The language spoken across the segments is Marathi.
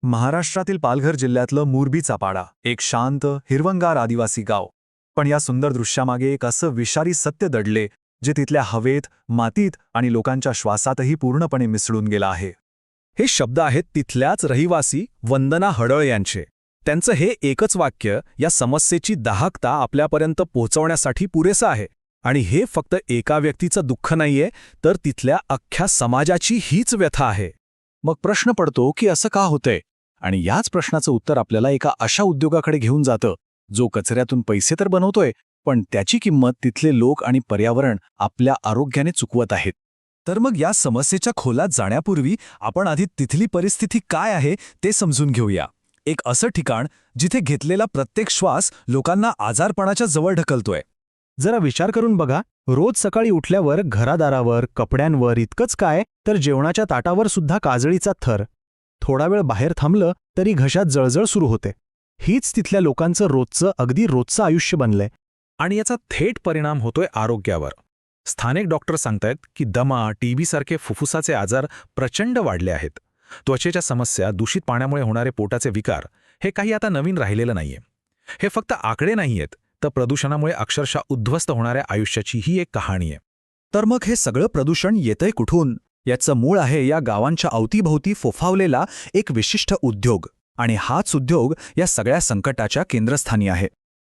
महाराष्ट्रातील पालघर जिल्ह्यातलं मुरबी चापाडा, एक शांत हिरवंगार आदिवासी गाव. पण या सुंदर दृश्यामागे एक असं विषारी सत्य दडले जे तिथल्या हवेत, मातीत आणि लोकांच्या श्वासातही पूर्णपणे मिसळून गेलं आहे. हे शब्द आहेत तिथल्याच रहिवासी वंदना हडळ यांचे. त्यांचं हे एकच वाक्य या समस्येची दाहकता आपल्यापर्यंत पोहोचवण्यासाठी पुरेसं आहे. आणि हे फक्त एका व्यक्तीचं दुःख नाहीये, तर तिथल्या अख्ख्या समाजाची हीच व्यथा आहे. मग प्रश्न पडतो की असं का होतंय? आणि याच प्रश्नाचं उत्तर आपल्याला एका अशा उद्योगाकडे घेऊन जातं जो कचऱ्यातून पैसे तर बनवतोय, पण त्याची किंमत तिथले लोक आणि पर्यावरण आपल्या आरोग्याने चुकवत आहेत. तर मग या समस्येच्या खोलात जाण्यापूर्वी आपण आधी तिथली परिस्थिती काय आहे ते समजून घेऊया. एक असं ठिकाण जिथे घेतलेला प्रत्येक श्वास लोकांना आजारपणाच्या जवळ ढकलतोय. जरा विचार करून बघा, रोज सकाळी उठल्यावर घरादारावर, कपड्यांवर इतकंच काय तर जेवणाच्या ताटावर सुद्धा काजळीचा थर. थोडा वेळ बाहेर थांबलं तरी घशात जळजळ सुरू होते. हीच तिथल्या लोकांचं अगदी रोजचं आयुष्य बनलंय. आणि याचा थेट परिणाम होतोय आरोग्यावर. स्थानिक डॉक्टर सांगतायत की दमा, टीबी सारखे फुफ्फुसाचे आजार प्रचंड वाढले आहेत. त्वचेच्या समस्या, दूषित पाण्यामुळे होणारे पोटाचे विकार हे काही आता नवीन राहिलेलं नाहीये. हे फक्त आकडे नाहीयेत, तर प्रदूषणामुळे अक्षरशः उद्ध्वस्त होणाऱ्या आयुष्याची ही एक कहाणी आहे. तर मग हे सगळं प्रदूषण येतंय कुठून? याचं मूळ आहे या गावांच्या अवतीभोवती फोफावलेला एक विशिष्ट उद्योग. आणि हाच उद्योग या सगळ्या संकटाच्या केंद्रस्थानी आहे.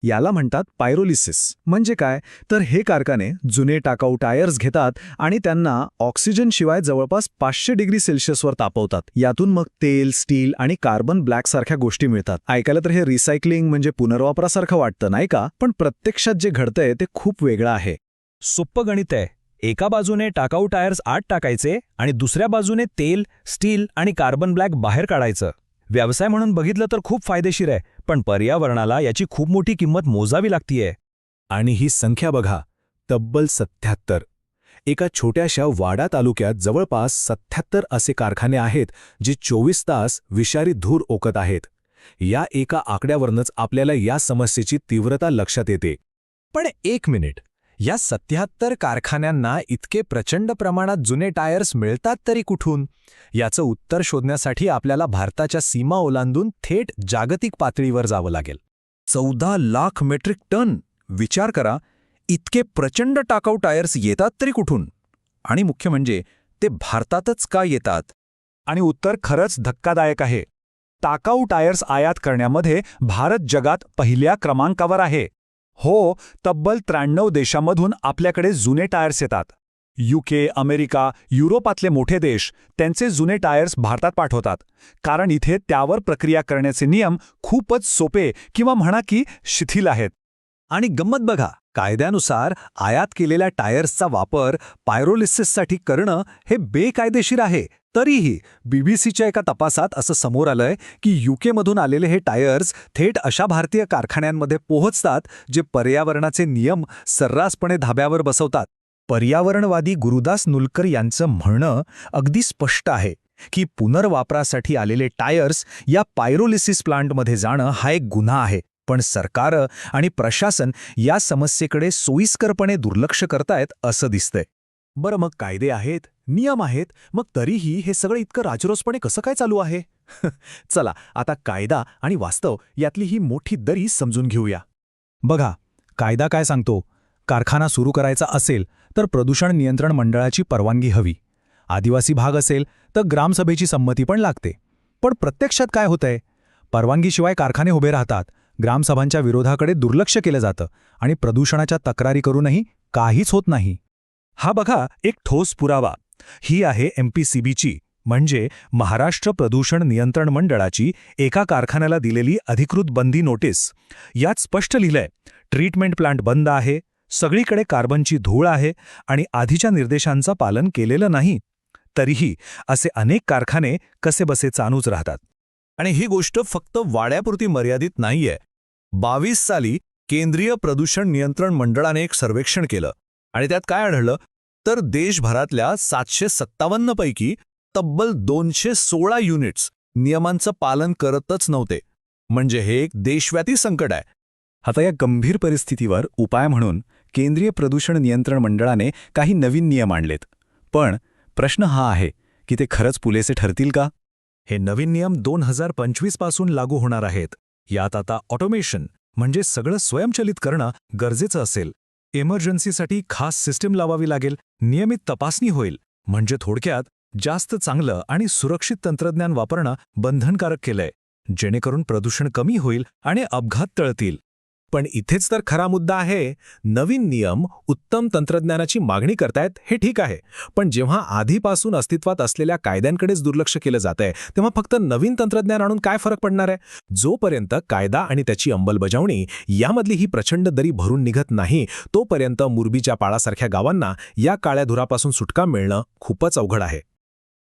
याला म्हणतात पायरोलिसिस. म्हणजे काय तर हे कारखाने जुने टाकाऊ टायर्स घेतात आणि त्यांना ऑक्सिजनशिवाय जवळपास 500 डिग्री सेल्सिअसवर तापवतात. यातून मग तेल, स्टील आणि कार्बन ब्लॅक सारख्या गोष्टी मिळतात. ऐकायला तर हे रिसायकलिंग म्हणजे पुनर्वापरासारखं वाटतं, नाही का? पण प्रत्यक्षात जे घडतंय ते खूप वेगळं आहे. सोप्पं गणित आहे. एका बाजूने टाकाऊ टायर्स आत टाकायचे आणि दुसऱ्या बाजूने तेल, स्टील आणि कार्बन ब्लॅक बाहेर काढायचं. व्यवसाय म्हणून बघितलं तर खूप फायदेशीर आहे, पण पर्यावरणाला याची खूप मोठी किंमत मोजावी लागतीये. आणि ही संख्या बघा, तब्बल 77. एका छोट्याशा वाडा तालुक्यात जवळपास 77 असे कारखाने आहेत जे 24 तास विषारी धूर ओकत आहेत. या एका आकड्यावरनंच आपल्याला या समस्येची तीव्रता लक्षात येते. पण एक मिनिट, या 77 कारखान्यांना इतके प्रचंड प्रमाणात जुने टायर्स मिळतात तरी कुठून? याचं उत्तर शोधण्यासाठी आपल्याला भारताच्या सीमा ओलांडून थेट जागतिक पातळीवर जावं लागेल. 14 लाख मेट्रिक टन! विचार करा, इतके प्रचंड टाकाऊ टायर्स येतात तरी कुठून? आणि मुख्य म्हणजे ते भारतातच का येतात? आणि उत्तर खरंच धक्कादायक आहे. टाकाऊ टायर्स आयात करण्यामध्ये भारत जगात पहिल्या क्रमांकावर आहे. हो, तब्बल 93 देशांमधून आपल्याकडे जुने टायर्स येतात. UK, अमेरिका, युरोपातले मोठे देश त्यांचे जुने टायर्स भारतात पाठवतात, कारण इथे त्यावर प्रक्रिया करण्याचे नियम खूपच सोपे किंवा म्हणा की शिथिल आहेत. आणि गंमत बघा, कायद्यानुसार आयात केलेल्या टायर्सचा वापर पायरोलिसिससाठी करणं हे बेकायदेशीर आहे. तरीही BBCच्या एका तपासात असं समोर आलंय की UKमधून आलेले हे टायर्स थेट अशा भारतीय कारखान्यांमध्ये पोहोचतात जे पर्यावरणाचे नियम सर्रासपणे धाब्यावर बसवतात. पर्यावरणवादी गुरुदास नुलकर यांचं म्हणणं अगदी स्पष्ट आहे की पुनर्वापरासाठी आलेले टायर्स या पायरोलिसिस प्लांटमध्ये जाणं हा एक गुन्हा आहे. पण सरकार आणि प्रशासन या समस्येकडे सोयीस्करपणे दुर्लक्ष करतायत असं दिसतंय. बरं, मग कायदे आहेत, नियम आहेत, मग तरीही हे सगळं इतकं राजरोसपणे कसं काय चालू आहे? चला आता कायदा आणि वास्तव यातली ही मोठी दरी समजून घेऊया. बघा, कायदा काय सांगतो? कारखाना सुरू करायचा असेल तर प्रदूषण नियंत्रण मंडळाची परवानगी हवी. आदिवासी भाग असेल तर ग्रामसभेची संमती पण लागते. पण प्रत्यक्षात काय होतंय? परवानगीशिवाय कारखाने उभे राहतात, ग्रामसभांच्या विरोधाकडे दुर्लक्ष केलं जातं आणि प्रदूषणाच्या तक्रारी करूनही काहीच होत नाही. हा बघा एक ठोस पुरावा. ही आहे MPCBची म्हणजे महाराष्ट्र प्रदूषण नियंत्रण मंडळाची एका कारखान्याला दिलेली अधिकृत बंदी नोटीस. यात स्पष्ट लिहिलंय, ट्रीटमेंट प्लांट बंद आहे, सगळीकडे कार्बनची धूळ आहे आणि आधीच्या निर्देशांचं पालन केलेलं नाही. तरीही असे अनेक कारखाने कसेबसे चालूच राहतात. आणि ही गोष्ट फक्त वाड्यापुरती मर्यादित नाहीये. 22 साली केंद्रीय प्रदूषण नियंत्रण मंडळाने एक सर्वेक्षण केलं आणि त्यात काय आढळलं तर देशभरातल्या 757 पैकी तब्बल 216 युनिट्स नियमांचं पालन करतच नव्हते. म्हणजे हे एक देशव्यापी संकट आहे. आता या गंभीर परिस्थितीवर उपाय म्हणून केंद्रीय प्रदूषण नियंत्रण मंडळाने काही नवीन नियम आणलेत. पण प्रश्न हा आहे की ते खरंच पुरेसे ठरतील का? हे नवीन नियम 2025 पासून लागू होणार आहेत. यात आता ऑटोमेशन म्हणजे सगळं स्वयंचलित करणं गरजेचं असेल. इमर्जन्सीसाठी खास सिस्टीम लावावी लागेल, नियमित तपासणी होईल. म्हणजे थोडक्यात जास्त चांगलं आणि सुरक्षित तंत्रज्ञान वापरणं बंधनकारक केलंय, जेणेकरून प्रदूषण कमी होईल आणि अपघात टळतील. पण इथेच तर खरा मुद्दा आहे. नवीन नियम उत्तम तंत्रज्ञानाची मागणी करतायत हे ठीक आहे, पण जेव्हा आधीपासून अस्तित्वात असलेल्या कायद्यांकडेच दुर्लक्ष केलं जातंय, तेव्हा फक्त नवीन तंत्रज्ञान आणून काय फरक पडणार आहे? जोपर्यंत कायदा आणि त्याची अंमलबजावणी यामधली ही प्रचंड दरी भरून निघत नाही, तोपर्यंत मुरबीच्या पाळासारख्या गावांना या काळ्या धुरापासून सुटका मिळणं खूपच अवघड आहे.